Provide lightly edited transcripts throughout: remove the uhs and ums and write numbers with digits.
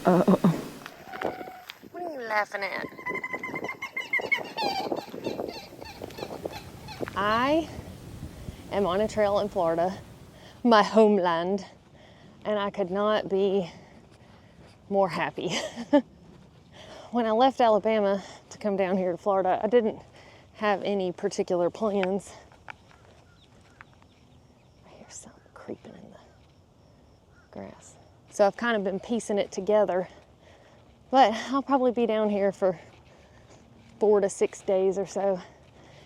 What are you laughing at? I am on a trail in Florida, my homeland, and I could not be more happy. When I left Alabama to come down here to Florida, I didn't have any particular plans. I hear something creeping in the grass. So I've kind of been piecing it together, but I'll probably be down here for 4 to 6 days or so,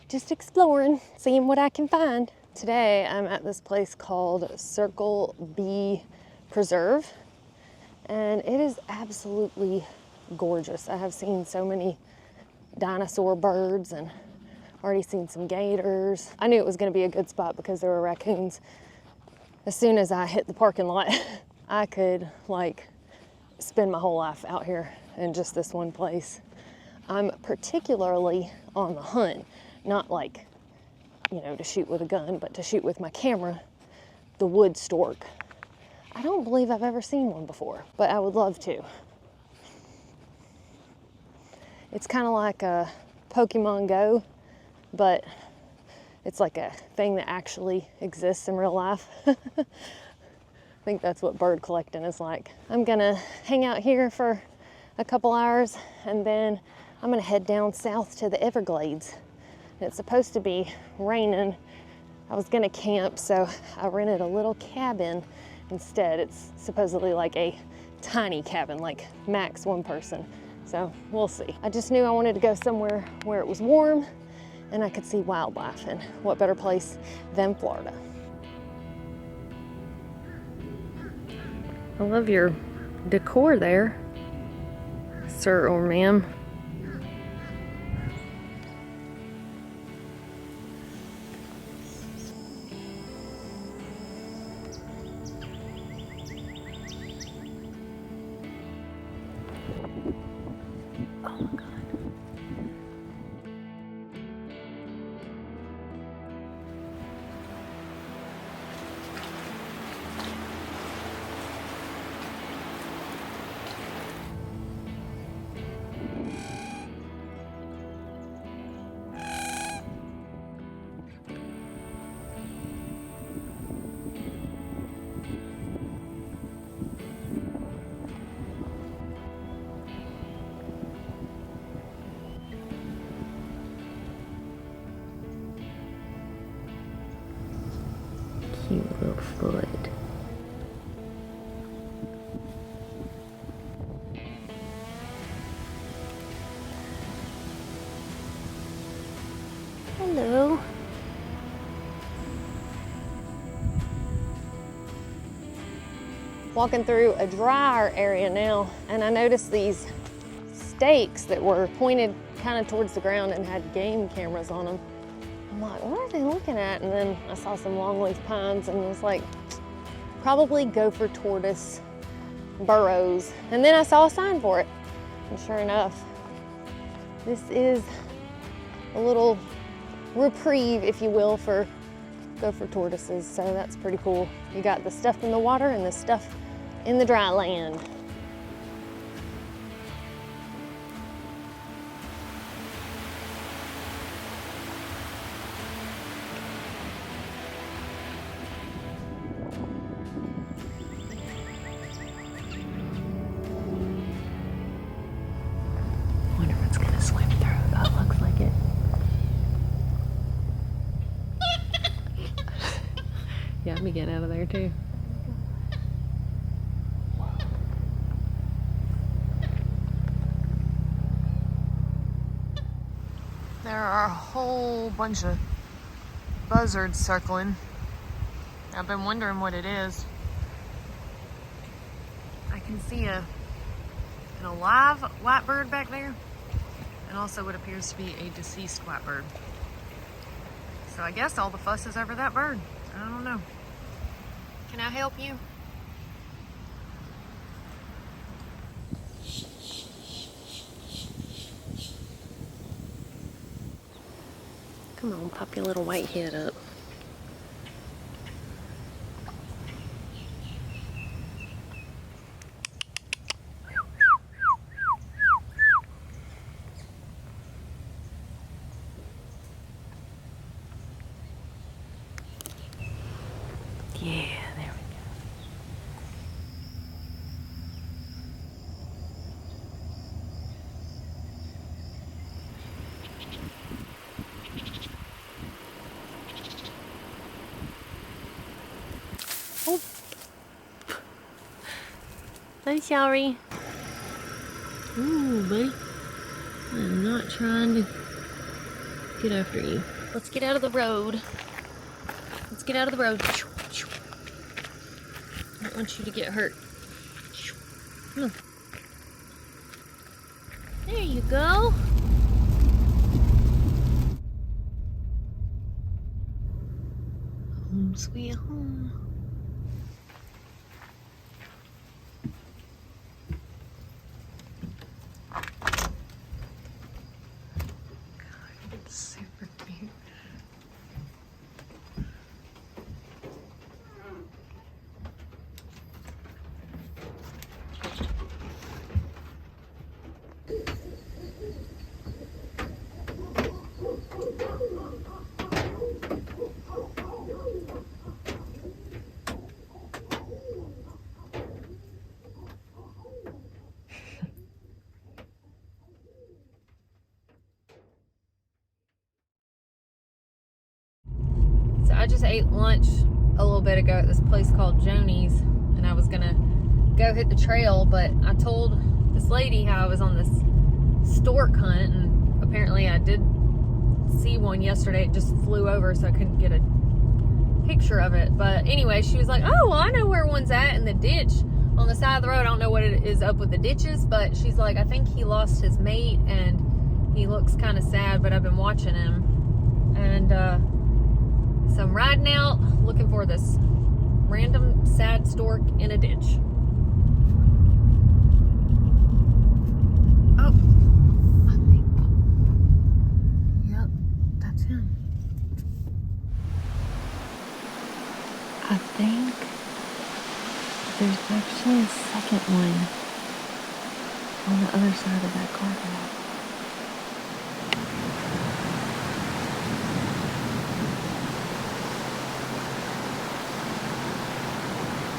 just exploring, seeing what I can find. Today I'm at this place called Circle B Preserve, and it is absolutely gorgeous. I have seen so many dinosaur birds and already seen some gators. I knew it was going to be a good spot because there were raccoons. As soon as I hit the parking lot, I could like spend my whole life out here in just this one place. I'm particularly on the hunt, not like, you know, to shoot with a gun, but to shoot with my camera, the wood stork. I don't believe I've ever seen one before, but I would love to. It's kind of like a Pokemon Go, but it's like a thing that actually exists in real life. I think that's what bird collecting is like. I'm gonna hang out here for a couple hours, and then I'm gonna head down south to the Everglades. It's supposed to be raining. I was gonna camp, so I rented a little cabin instead. It's supposedly like a tiny cabin, like max one person. So we'll see. I just knew I wanted to go somewhere where it was warm and I could see wildlife, and what better place than Florida. I love your decor there, sir or ma'am. Cute little foot. Hello. Walking through a drier area now, and I noticed these stakes that were pointed kind of towards the ground and had game cameras on them. I'm like, what are they looking at? And then I saw some longleaf pines and was like, probably gopher tortoise burrows. And then I saw a sign for it. And sure enough, this is a little reprieve, if you will, for gopher tortoises. So that's pretty cool. You got the stuff in the water and the stuff in the dry land. Yeah, let me get out of there too. There are a whole bunch of buzzards circling. I've been wondering what it is. I can see an alive white bird back there, and also what appears to be a deceased white bird. So I guess all the fuss is over that bird. I don't know. Can I help you? Come on, pop your little white head up. Yeah, there we go. Oh. Hi, Shari. Ooh, buddy. I'm not trying to get after you. Let's get out of the road. Let's get out of the road. I don't want you to get hurt. Come on. There you go. Home sweet home. God, it's super cute. So I just ate lunch a little bit ago at this place called Joni's, and I was gonna go hit the trail, but I told this lady how I was on this stork hunt, and apparently I did see one yesterday. It just flew over, so I couldn't get a picture of it. But anyway, she was like, oh, well, I know where one's at, in the ditch on the side of the road. I don't know what it is up with the ditches, but she's like, I think he lost his mate, and he looks kind of sad, but I've been watching him. And so I'm riding out looking for this random sad stork in a ditch. Oh, I think, yep, that's him. I think there's actually a second one on the other side of that car path.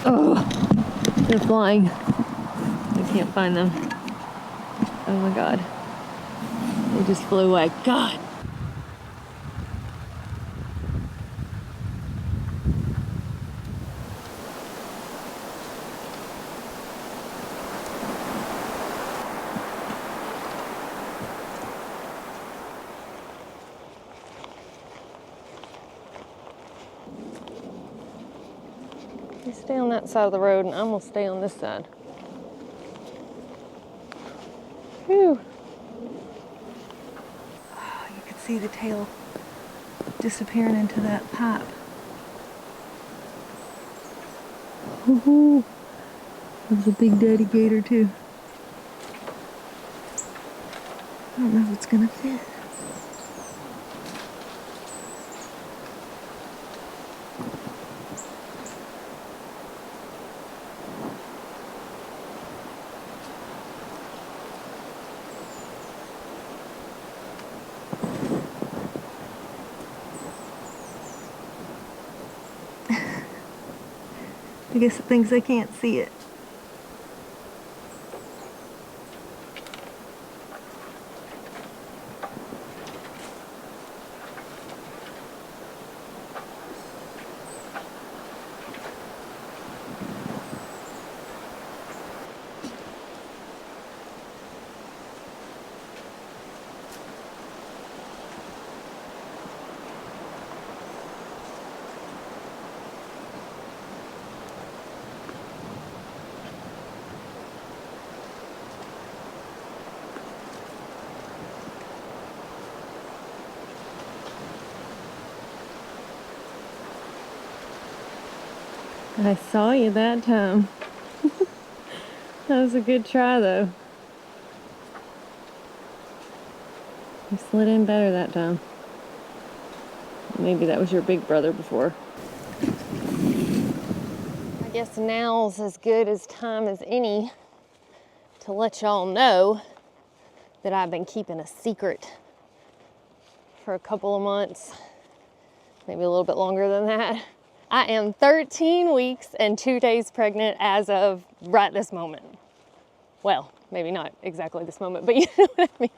Oh, they're flying. I can't find them. Oh my God. They just flew away. God. You stay on that side of the road, and I'm gonna stay on this side. Whew. Oh, you could see the tail disappearing into that pipe. Woohoo! That was a big daddy gator too. I don't know if it's gonna fit. I guess it thinks I can't see it. I saw you that time. That was a good try though. You slid in better that time. Maybe that was your big brother before. I guess now's as good as time as any to let y'all know that I've been keeping a secret for a couple of months, maybe a little bit longer than that. I am 13 weeks and 2 days pregnant as of right this moment. Well, maybe not exactly this moment, but you know what I mean.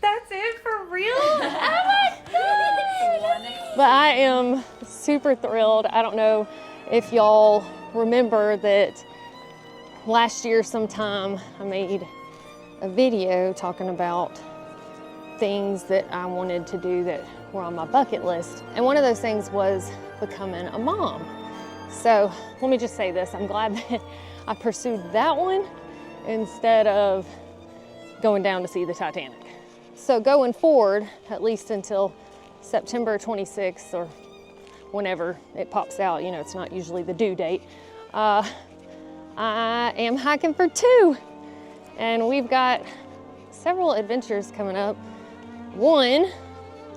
That's it for real? Oh my God! But I am super thrilled. I don't know if y'all remember that last year sometime I made a video talking about things that I wanted to do that were on my bucket list. And one of those things was becoming a mom. So let me just say this, I'm glad that I pursued that one instead of going down to see the Titanic. So going forward, at least until September 26th or whenever it pops out, you know, it's not usually the due date, I am hiking for 2. And we've got several adventures coming up. One,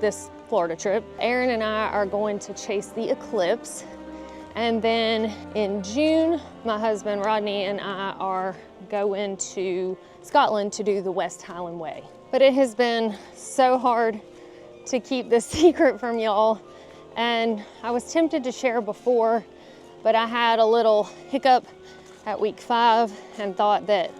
this Florida trip. Aaron and I are going to chase the eclipse. And then in June, my husband Rodney and I are going to Scotland to do the West Highland Way. But it has been so hard to keep this secret from y'all. And I was tempted to share before, but I had a little hiccup at week 5 and thought that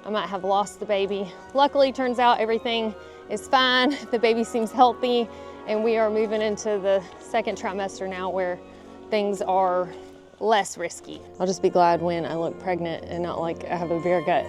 I might have lost the baby. Luckily, turns out everything is fine. The baby seems healthy, and we are moving into the 2nd trimester now where things are less risky. I'll just be glad when I look pregnant and not like I have a bare gut.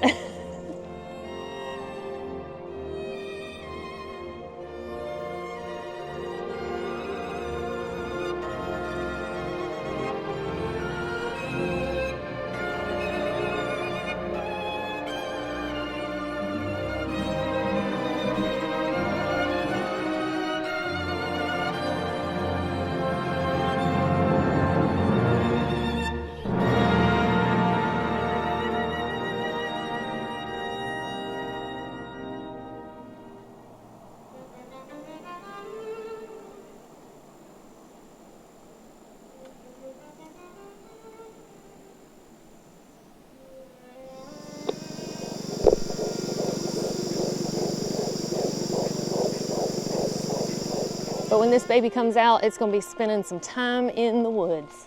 But when this baby comes out, it's gonna be spending some time in the woods.